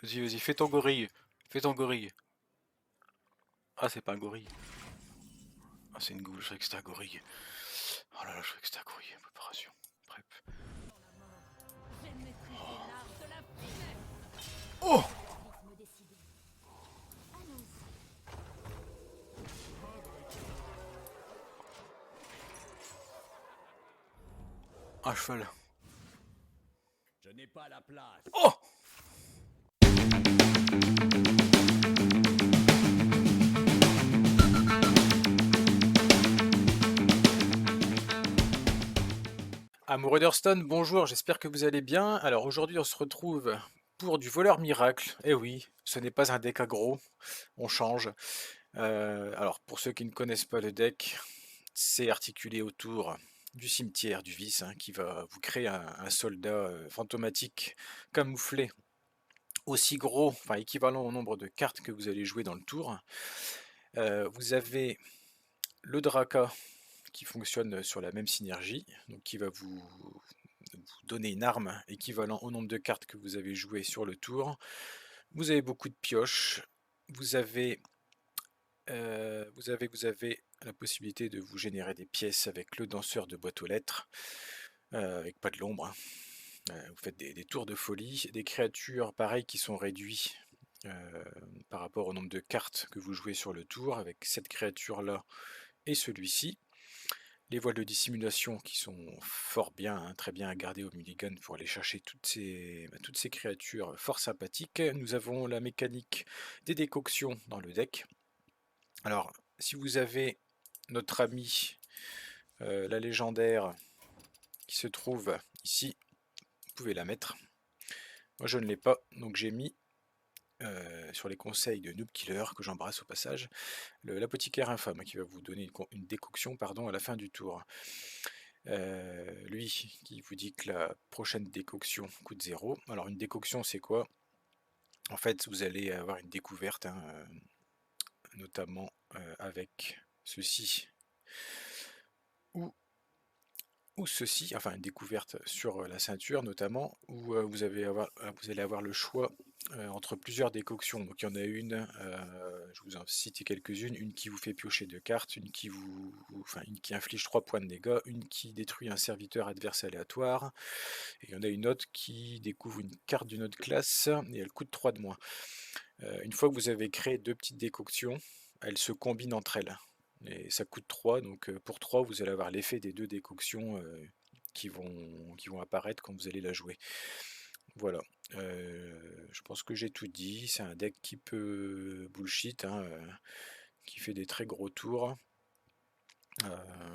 Vas-y, vas-y, fais ton gorille. Fais ton gorille. Ah, c'est pas un gorille. Ah, c'est une goule, je croyais que c'était un gorille. Oh là là, je croyais que c'était un gorille. Préparation. Prep. Oh! Un cheval. Je n'ai pas la place. Oh! Amoureux d'Hearthstone, bonjour, j'espère que vous allez bien. Alors aujourd'hui on se retrouve pour du voleur miracle. Eh oui, ce n'est pas un deck aggro, on change. Alors pour ceux qui ne connaissent pas le deck, c'est articulé autour du cimetière du vice, hein, qui va vous créer un soldat fantomatique camouflé aussi gros, enfin équivalent au nombre de cartes que vous allez jouer dans le tour. Vous avez le Draka qui fonctionne sur la même synergie, donc qui va vous donner une arme équivalent au nombre de cartes que vous avez jouées sur le tour. Vous avez beaucoup de pioches, vous avez, vous avez la possibilité de vous générer des pièces avec le danseur de boîte aux lettres, avec pas de l'ombre, hein. Vous faites des tours de folie, des créatures pareilles qui sont réduites par rapport au nombre de cartes que vous jouez sur le tour, avec cette créature-là et celui-ci. Les voiles de dissimulation qui sont fort bien, hein, très bien à garder au mulligan pour aller chercher toutes ces créatures fort sympathiques. Nous avons la mécanique des décoctions dans le deck. Alors, si vous avez notre ami, la légendaire, qui se trouve ici, vous pouvez la mettre. Moi je ne l'ai pas, donc j'ai mis sur les conseils de Noob Killer, que j'embrasse au passage, l'apothicaire infâme qui va vous donner une décoction pardon, à la fin du tour. Lui qui vous dit que la prochaine décoction coûte 0. Alors une décoction c'est quoi? En fait vous allez avoir une découverte, hein, notamment avec ceci ou, ou ceci, enfin une découverte sur la ceinture notamment, où vous allez avoir le choix entre plusieurs décoctions. Donc il y en a une, je vous en cite quelques-unes, une qui vous fait piocher 2 cartes, une qui inflige 3 points de dégâts, une qui détruit un serviteur adverse aléatoire, et il y en a une autre qui découvre une carte d'une autre classe et elle coûte 3 de moins. Une fois que vous avez créé 2 petites décoctions, elles se combinent entre elles. Et ça coûte 3, donc pour 3 vous allez avoir l'effet des 2 décoctions qui vont apparaître quand vous allez la jouer. Voilà, je pense que j'ai tout dit. C'est un deck qui peut bullshit, hein, qui fait des très gros tours.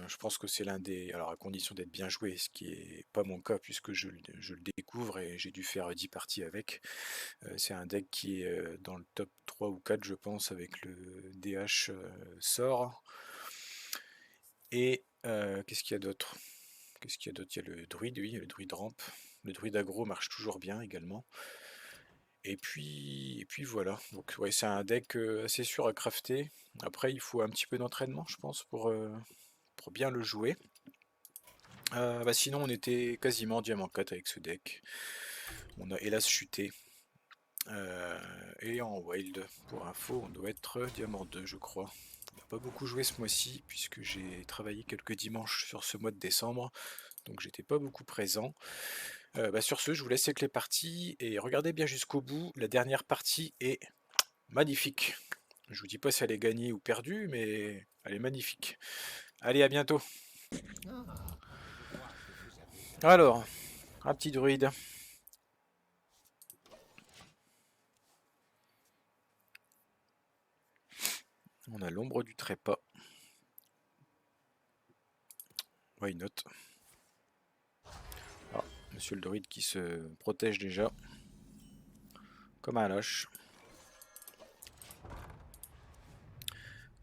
Je pense que c'est l'un des... Alors à condition d'être bien joué, ce qui est pas mon cas puisque je le découvre et j'ai dû faire 10 parties avec. C'est un deck qui est dans le top 3 ou 4 je pense avec le DH sort. Et qu'est-ce qu'il y a d'autre? Qu'est-ce qu'il y a d'autre? Il y a le druide, oui, le druide rampe. Le druide aggro marche toujours bien également. Et puis voilà. Donc ouais, c'est un deck assez sûr à crafter. Après, il faut un petit peu d'entraînement, je pense, pour bien le jouer. Bah sinon, on était quasiment diamant 4 avec ce deck. On a hélas chuté. Et en wild, pour info, on doit être diamant 2, je crois. On n'a pas beaucoup joué ce mois-ci, puisque j'ai travaillé quelques dimanches sur ce mois de décembre, donc j'étais pas beaucoup présent. Bah sur ce, je vous laisse avec les parties, et regardez bien jusqu'au bout, la dernière partie est magnifique. Je vous dis pas si elle est gagnée ou perdue, mais elle est magnifique. Allez, à bientôt. Je crois que vous avez raison. Alors, un petit druide. On a l'ombre du trépas. Why not? Ah, monsieur le druide qui se protège déjà. Comme un lâche.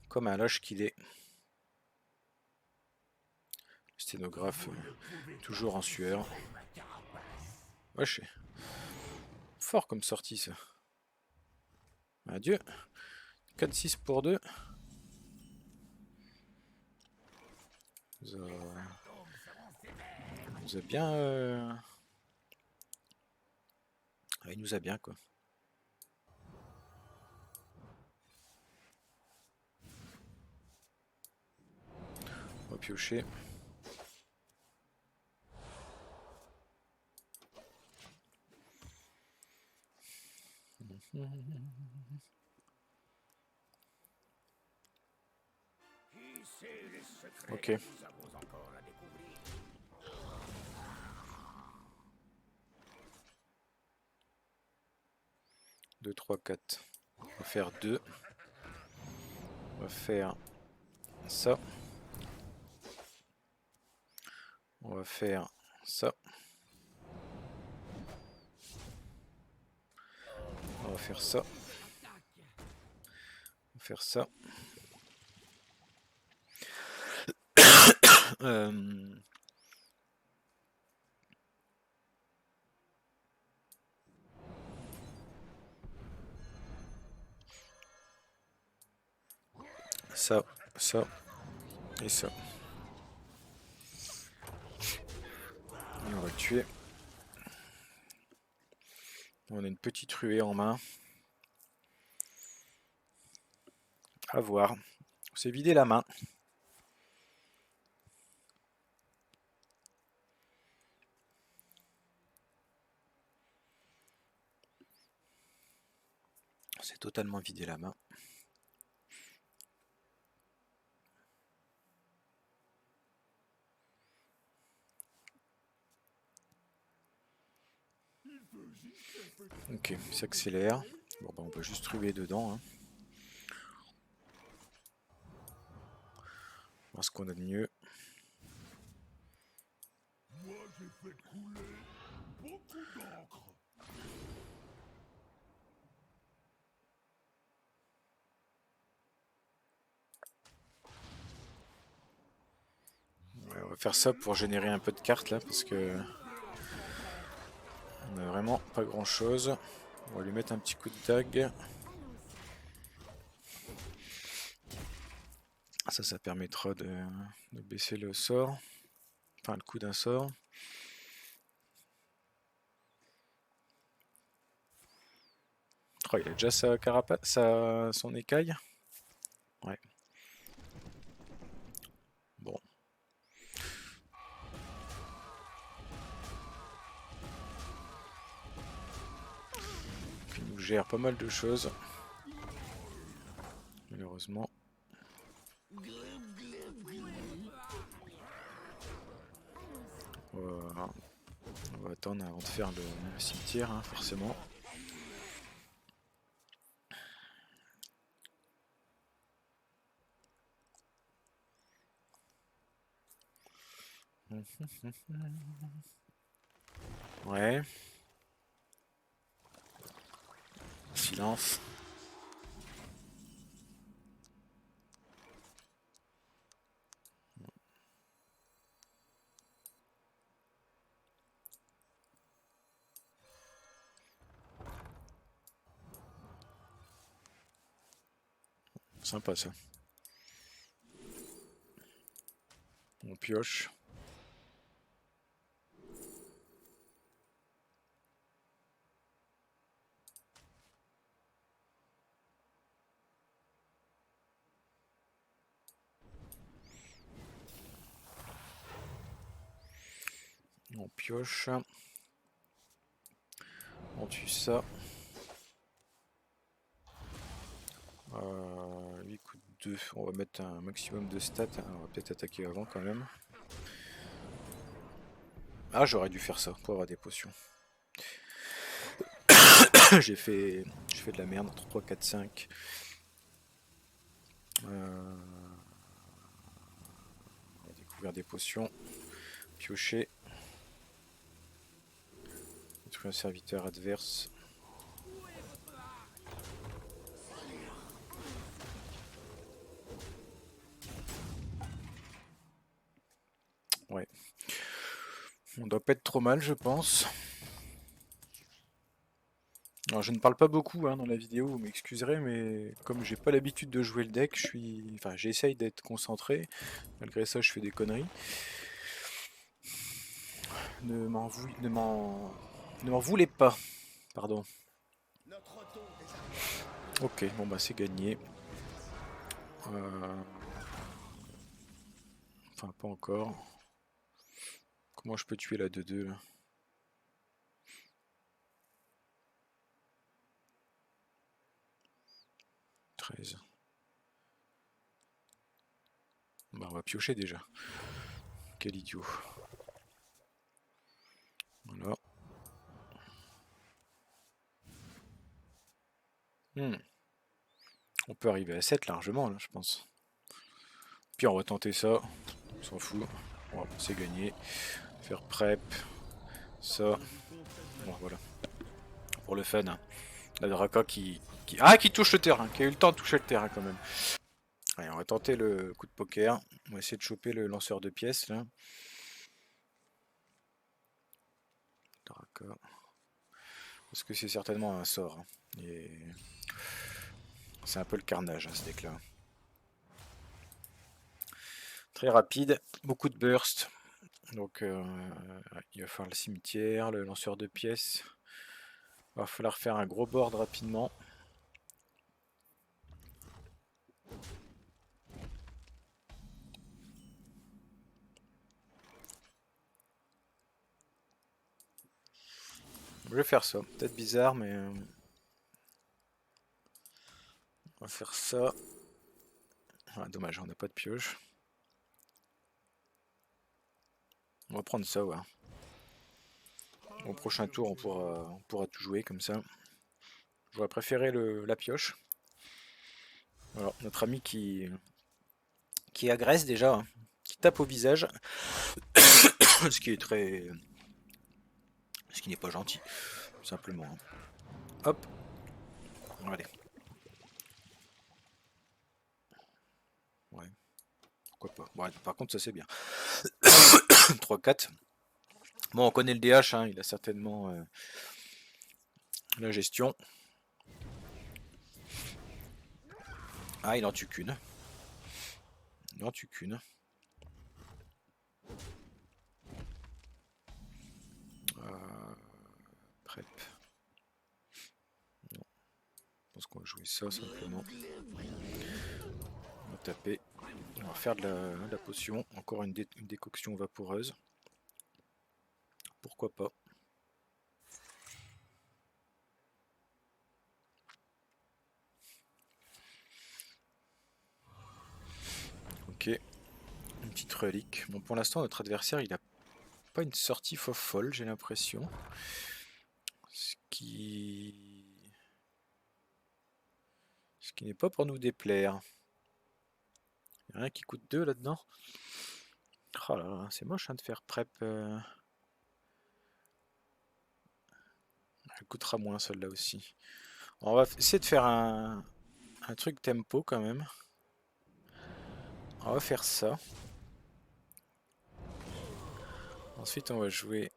Comme un lâche qu'il est. Sténographe, toujours en sueur. Wesh, fort comme sortie ça. Adieu. 4-6 pour 2. Nous a bien... il nous a bien quoi. piocher. Ok. 2, 3, 4. On va faire 2. On va faire ça. On va faire ça. On va faire ça. On va faire ça. Ça, ça et ça. Et on va le tuer. On a une petite ruée en main. À voir. On s'est vidé la main. On s'est totalement vidé la main. Ok, il s'accélère. Bon, bah, on peut juste ruer dedans. Hein. Voir ce qu'on a de mieux. Moi, j'ai fait couler beaucoup d'encre. Ouais, on va faire ça pour générer un peu de cartes là parce que on a vraiment pas grand chose. On va lui mettre un petit coup de dague. Ça permettra de baisser le sort. Enfin, le coup d'un sort. Oh, il a déjà sa carapace, son écaille. Ouais. Bon. Il nous gère pas mal de choses. Malheureusement. Voilà. On va attendre avant de faire le cimetière, hein, forcément. Ouais. Silence. Sympa ça. On pioche. On pioche. On tue ça. 8 coups de 2. On va mettre un maximum de stats. On va peut-être attaquer avant quand même. Ah, j'aurais dû faire ça pour avoir des potions. J'ai fait de la merde. 3, 4, 5. On va découvrir des potions. Piocher. Détruire un serviteur adverse. Ouais. On doit pas être trop mal, je pense. Alors, je ne parle pas beaucoup hein, dans la vidéo, vous m'excuserez, mais comme j'ai pas l'habitude de jouer le deck, j'essaye d'être concentré. Malgré ça, je fais des conneries. Ne m'en voulez pas. Pardon. Ok, bon bah c'est gagné. Enfin, pas encore. Comment je peux tuer la 2-2 là? 13. Bah, on va piocher déjà. Quel idiot. Voilà. On peut arriver à 7 largement là, je pense. Puis on va tenter ça. On s'en fout. Bon, c'est gagné. Faire prep. Ça. Bon, voilà. Pour le fun. Hein. La Draka qui touche le terrain. Qui a eu le temps de toucher le terrain quand même. Allez, on va tenter le coup de poker. On va essayer de choper le lanceur de pièces là. Draka. Parce que c'est certainement un sort. Hein. Et c'est un peu le carnage hein, ce deck là. Très rapide, beaucoup de burst. Donc il va falloir le cimetière, le lanceur de pièces. Il va falloir faire un gros board rapidement. Je vais faire ça. Peut-être bizarre, mais on va faire ça. Ah, dommage, on n'a pas de pioche. On va prendre ça, ouais. Au prochain tour, on pourra tout jouer comme ça. J'aurais préféré la pioche. Alors, notre ami qui agresse déjà, hein, qui tape au visage, ce qui est très, ce qui n'est pas gentil, tout simplement. Hein. Hop, allez. Ouais, pourquoi pas. Bon, par contre, ça c'est bien. 3-4. Bon, on connaît le DH, hein, il a certainement la gestion. Ah, il en tue qu'une. Il en tue qu'une. Prep. Non. Je pense qu'on va jouer ça simplement. On va taper. On va faire de la potion. Encore une décoction vaporeuse. Pourquoi pas. Ok. Une petite relique. Bon, pour l'instant, notre adversaire, il a pas une sortie folle, j'ai l'impression. Ce qui n'est pas pour nous déplaire. Il n'y a rien qui coûte 2 là-dedans. Oh là là, c'est moche hein, de faire prep. Elle coûtera moins celle-là aussi. On va essayer de faire un truc tempo quand même. On va faire ça. Ensuite on va jouer.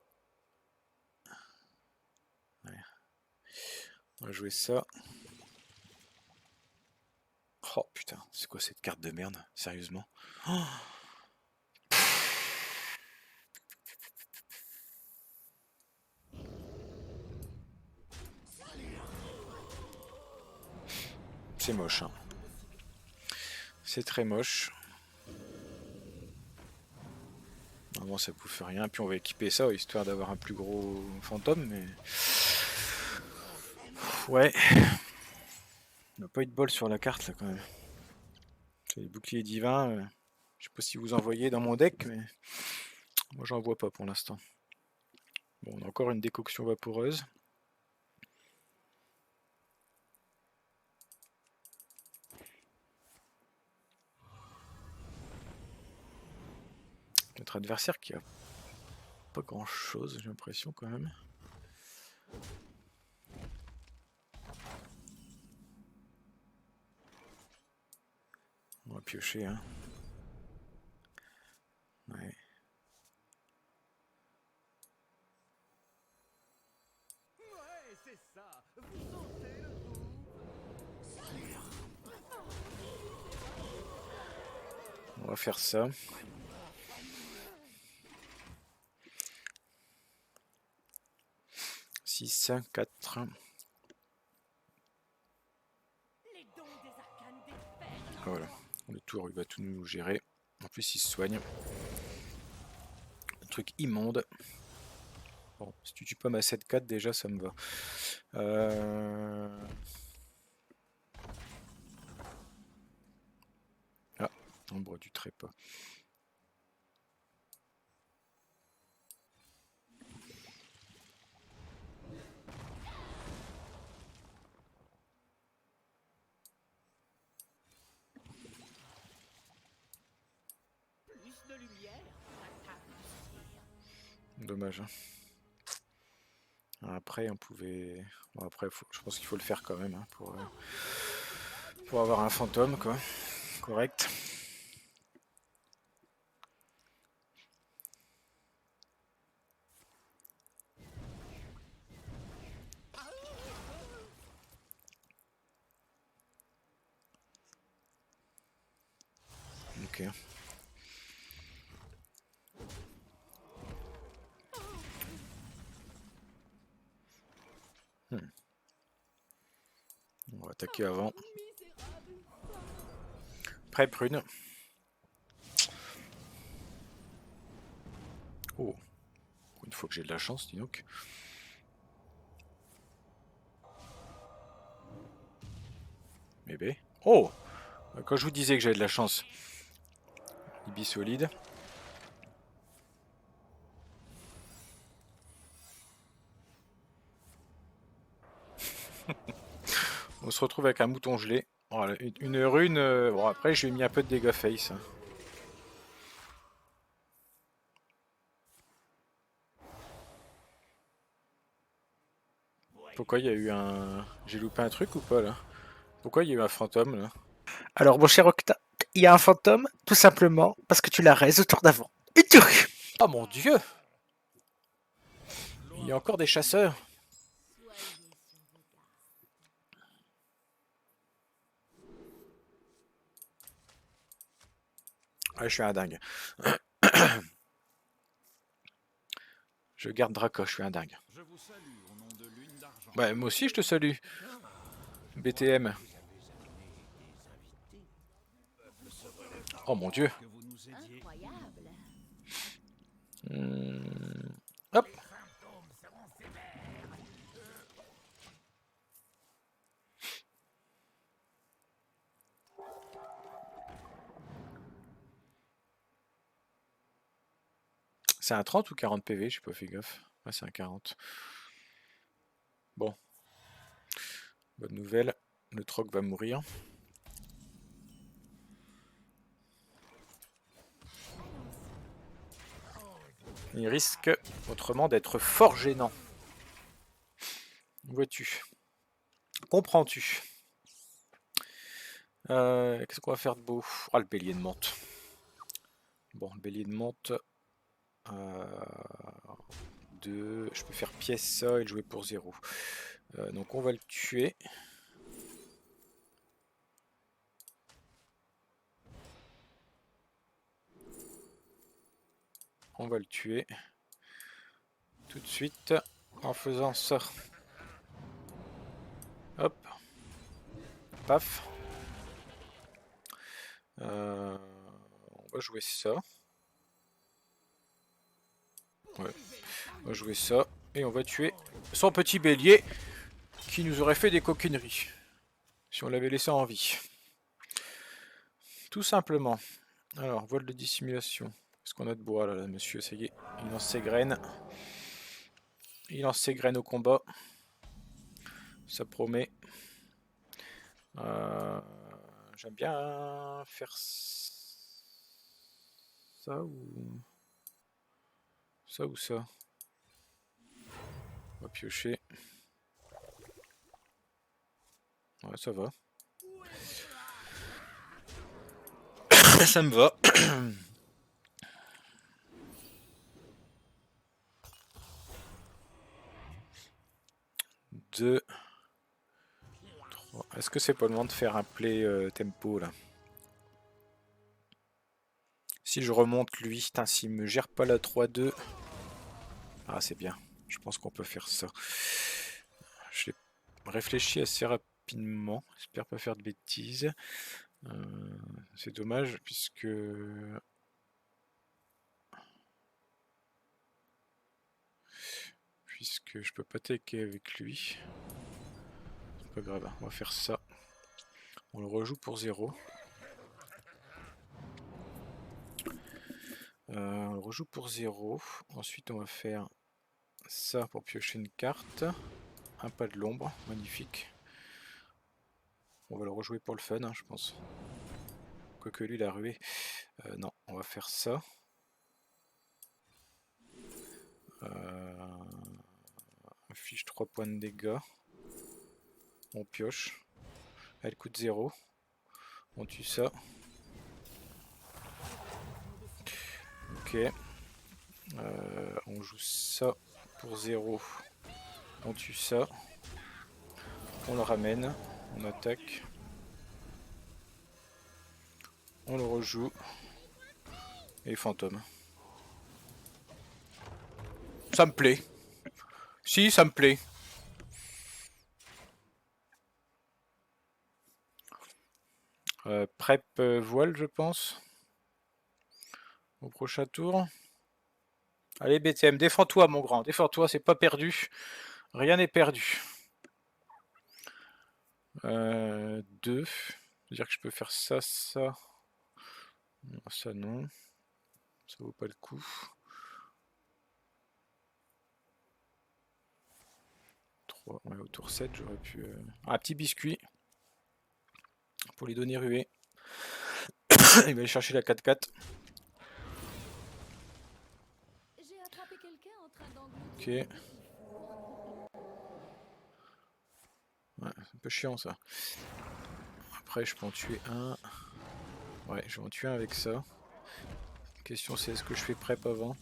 Ouais. On va jouer ça. Oh putain, c'est quoi cette carte de merde, sérieusement. Oh, c'est moche. Hein. C'est très moche. Normalement ça bouffe rien. Puis on va équiper ça histoire d'avoir un plus gros fantôme. Mais ouais. On n'a pas eu de bol sur la carte là quand même. C'est les boucliers divins. Je sais pas si vous en voyez dans mon deck, mais moi j'en vois pas pour l'instant. Bon, on a encore une décoction vaporeuse. Notre adversaire qui a pas grand chose, j'ai l'impression quand même. On va piocher, hein. Ouais. On va faire ça. Six, 4. Voilà. Le tour, il va tout nous gérer. En plus, il se soigne. Un truc immonde. Bon, si tu tues pas ma 7-4, déjà, ça me va. Ah, ombre du trépas. Dommage. Hein. Après, on pouvait... Bon, après, je pense qu'il faut le faire quand même hein, pour avoir un fantôme, quoi. Correct. Ok. On va attaquer avant. Prêt, prune. Oh. Une fois que j'ai de la chance, dis donc. Bébé. Oh! Quand je vous disais que j'avais de la chance. Ibi solide. On se retrouve avec un mouton gelé. Voilà, une rune. Bon, après, je lui ai mis un peu de dégâts face. Pourquoi il y a eu un... J'ai loupé un truc ou pas là? Pourquoi il y a eu un fantôme là? Alors, mon cher Octa, il y a un fantôme, tout simplement parce que tu l'as raise au tour d'avant. Oh mon dieu! Il y a encore des chasseurs. Ah, je suis un dingue. Je garde Draco, je suis un dingue. Bah, moi aussi je te salue. BTM. Oh mon dieu. Hop. C'est un 30 ou 40 PV? J'ai pas fait gaffe. Ouais, c'est un 40. Bon. Bonne nouvelle. Le troc va mourir. Il risque autrement d'être fort gênant. Vois-tu? Comprends-tu? Qu'est-ce qu'on va faire de beau? Ah, le bélier de monte. Bon, le bélier de monte. 2. Je peux faire pièce ça et le jouer pour 0. Donc on va le tuer. On va le tuer. Tout de suite. En faisant ça. Hop. Paf. On va jouer ça. Ouais. On va jouer ça. Et on va tuer son petit bélier qui nous aurait fait des coquineries. Si on l'avait laissé en vie. Tout simplement. Alors, voile de dissimulation. Qu'est-ce qu'on a de bois là, monsieur? Ça y est. Il lance ses graines. Il lance ses graines au combat. Ça promet. J'aime bien faire ça ou ça ou ça. On va piocher. Ouais, ça va. Ça me va. 2, 3. Est-ce que c'est pas le moment de faire un play tempo là? Si je remonte lui, s'il me gère pas la 3-2. Ah, c'est bien. Je pense qu'on peut faire ça. Je l'ai réfléchi assez rapidement. J'espère pas faire de bêtises. C'est dommage puisque je peux pas taker avec lui. C'est pas grave, on va faire ça. On le rejoue pour 0. On le rejoue pour 0. Ensuite on va faire ça pour piocher une carte. Un pas de l'ombre, magnifique. On va le rejouer pour le fun, hein, je pense. Quoique lui, il a rué. Non, on va faire ça. Affiche 3 points de dégâts. On pioche. Elle coûte 0. On tue ça. Ok. On joue ça pour 0. On tue ça. On le ramène. On attaque. On le rejoue. Et fantôme. Ça me plaît. Si, ça me plaît. Prep voile, je pense. Au prochain tour. Allez, BTM, défends-toi, mon grand. Défends-toi, c'est pas perdu. Rien n'est perdu. 2. C'est-à-dire que je peux faire ça, ça. Non, ça, non. Ça vaut pas le coup. 3. Ouais, au tour 7, j'aurais pu... Un petit biscuit. Pour lui donner ruée. Il va aller chercher la 4-4. Ok. Ouais, c'est un peu chiant ça. Après, je peux en tuer un. Ouais, je vais en tuer un avec ça. La question c'est est-ce que je fais prep avant?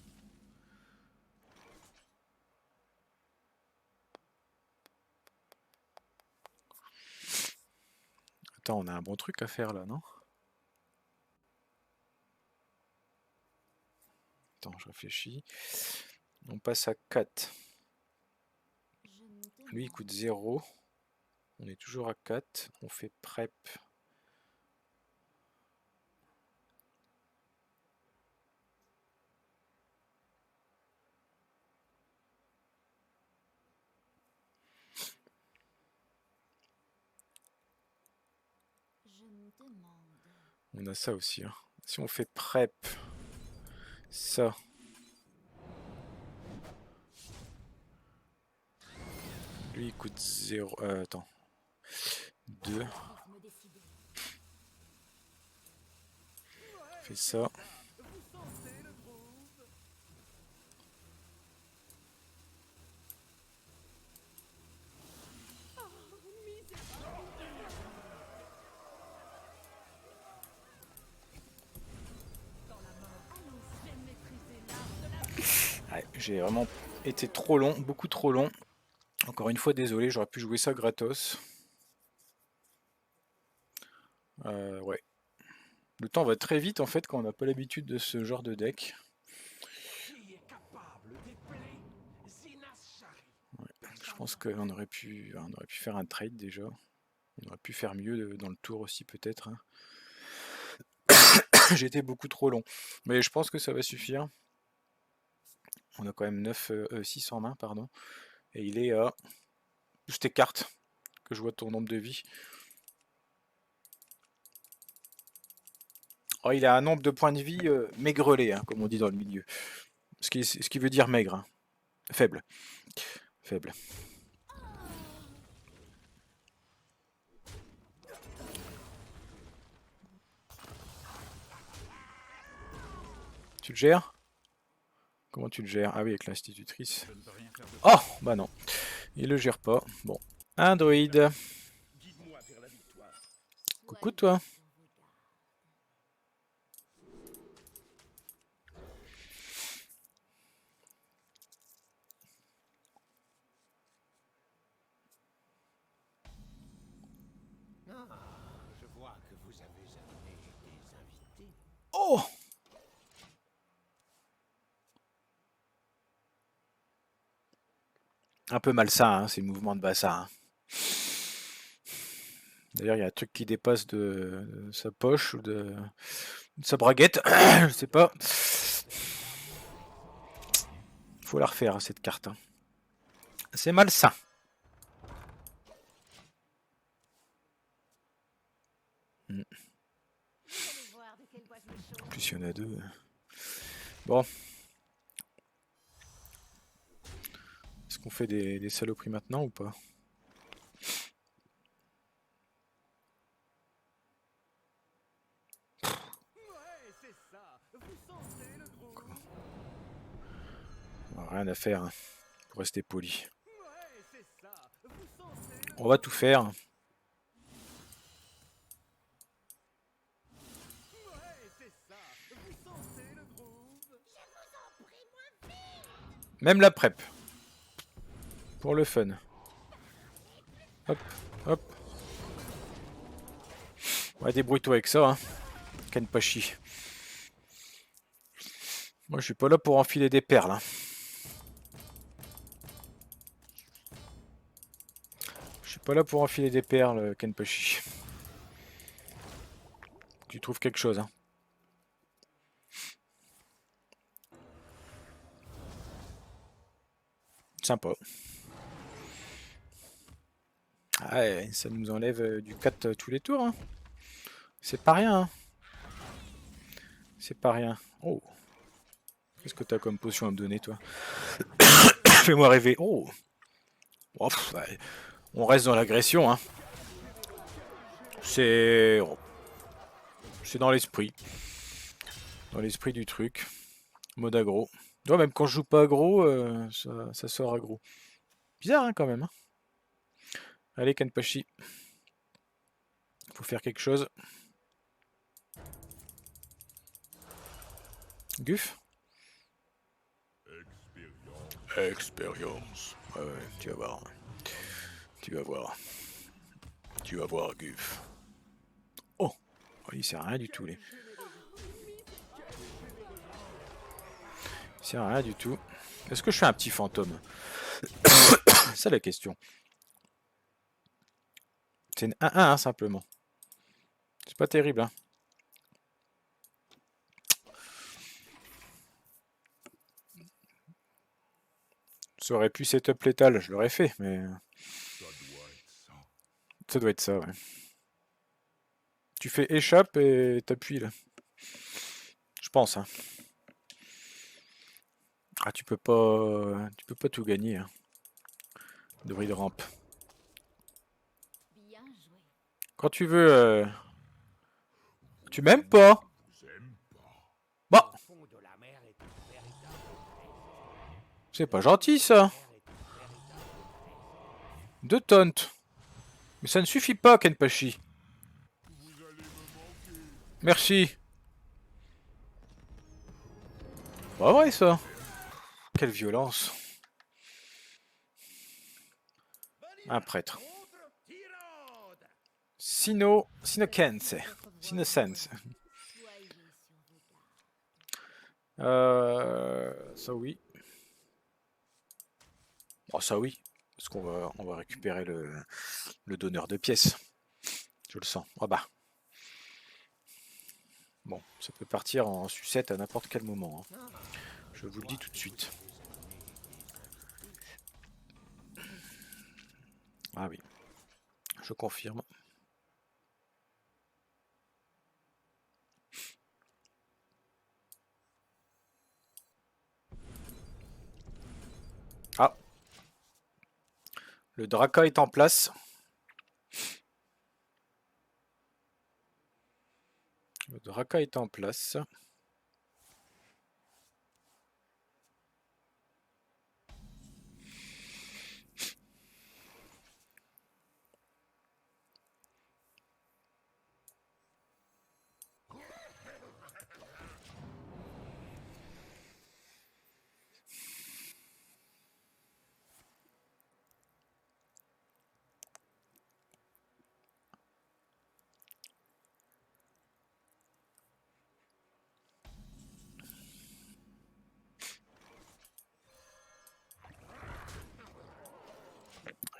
Attends, on a un bon truc à faire là, non? Attends, je réfléchis. On passe à 4. Lui, il coûte 0. On est toujours à 4. On fait prep. On a ça aussi. Hein. Si on fait prep, ça. Lui, il coûte 0. Attends. 2. Fait ça. Ouais, j'ai vraiment été trop long, beaucoup trop long. Encore une fois, désolé, j'aurais pu jouer ça gratos. Ouais. Le temps va très vite en fait quand on n'a pas l'habitude de ce genre de deck. Ouais, je pense qu'on aurait pu faire un trade déjà. On aurait pu faire mieux dans le tour aussi peut-être. Hein. J'ai été beaucoup trop long. Mais je pense que ça va suffire. On a quand même 6 en main, pardon. Et il est à... Plus tes cartes, que je vois ton nombre de vie. Oh, il a un nombre de points de vie maigrelet, hein, comme on dit dans le milieu. Ce qui veut dire maigre. Hein. Faible. Faible. Tu le gères? Comment tu le gères? Ah oui, avec l'institutrice. Oh, bah non. Il le gère pas. Bon. Un druide. Coucou toi. Je vois que vous avez amené des invités. Oh! Un peu malsain, hein, ces mouvements de bassin. Hein. D'ailleurs, il y a un truc qui dépasse de sa poche ou de sa braguette. Je sais pas. Faut la refaire, cette carte. Hein. C'est malsain. En plus, il y en a deux. Bon. Est-ce qu'on fait des saloperies maintenant ou pas? Rien à faire, hein, pour rester poli. On va tout faire. Même la prep. Pour le fun. Hop, hop. Ouais, débrouille-toi avec ça, hein. Kenpachi. Moi, je suis pas là pour enfiler des perles. Hein. Je suis pas là pour enfiler des perles, Kenpachi. Tu trouves quelque chose, hein. Sympa. Ah ouais, ça nous enlève du 4 tous les tours. Hein. C'est pas rien. Hein. C'est pas rien. Oh. Qu'est-ce que t'as comme potion à me donner, toi? Fais-moi rêver. Oh. Oh pff, ouais. On reste dans l'agression. Hein. C'est dans l'esprit. Dans l'esprit du truc. Mode aggro. Ouais, même quand je joue pas aggro, ça sort aggro. Bizarre, hein, quand même. Hein. Allez, Kenpachi. Faut faire quelque chose. Guff. Expérience. Ouais, tu vas voir. Tu vas voir. Tu vas voir, Guff. Oh, il sert à rien du tout, les. Il sert à rien du tout. Est-ce que je suis un petit fantôme? C'est ça la question. C'est une 1-1, hein, simplement. C'est pas terrible, hein. Ça aurait pu setup létal, je l'aurais fait, mais... Ça doit être ça, ouais. Tu fais échappe et t'appuies, là. Je pense, hein. Ah, tu peux pas tout gagner, hein. De rampe. Quand tu veux... Tu m'aimes pas? Bah, c'est pas gentil, ça. 2 taunts. Mais ça ne suffit pas, Kenpachi. Merci. Pas vrai, ça. Quelle violence. Un prêtre. Sinokense. Sinosense. Ça oui. Oh, ça oui. Parce on va récupérer le donneur de pièces. Je le sens. Ah bah. Bon, ça peut partir en sucette à n'importe quel moment. Hein. Je vous le dis tout de suite. Ah oui. Je confirme. Ah. Le Draka est en place. Le Draka est en place.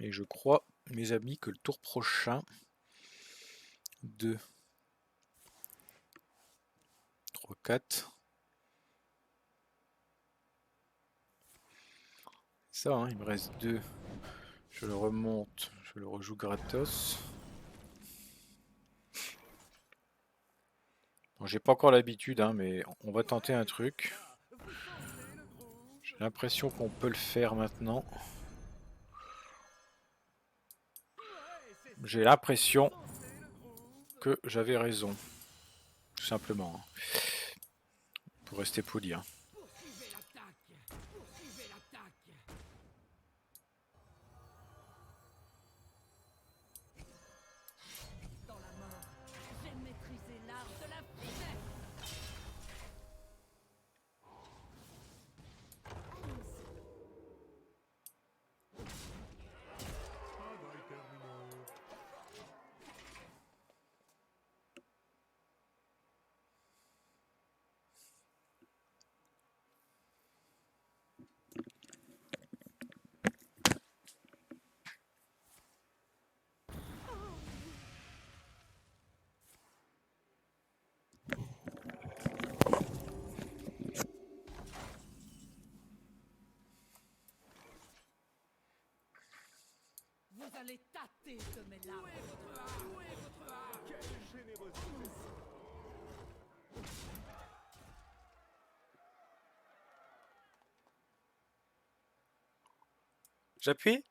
Et je crois, mes amis, que le tour prochain, 2, 3, 4. Ça, hein, il me reste 2. Je le remonte, je le rejoue gratos. Bon, j'ai pas encore l'habitude, hein, mais on va tenter un truc. J'ai l'impression qu'on peut le faire maintenant. J'ai l'impression que j'avais raison. Tout simplement. Hein. Pour rester poli. Hein. Poursuivez l'attaque. Poursuivez l'attaque. Dans la mort, j'ai maîtrisé l'art de la finesse. Vous allez tâter de mes larmes. Où est votre art? Où est votre art? Quelle générosité! J'appuie?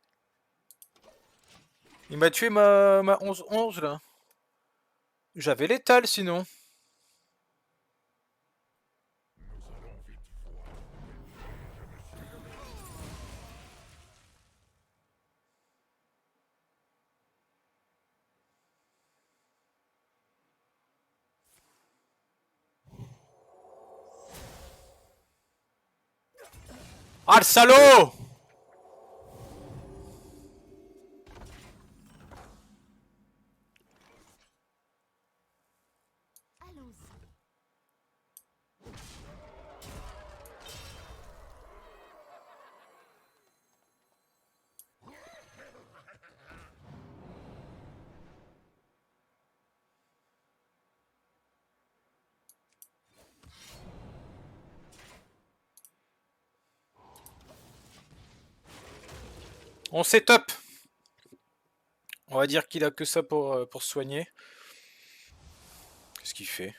Il m'a tué ma 11-11 là. J'avais l'étal sinon. Ah le salaud! Allons-y. On s'est top. On va dire qu'il a que ça pour se soigner. Qu'est-ce qu'il fait?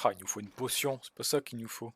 Ah, il nous faut une potion, c'est pas ça qu'il nous faut.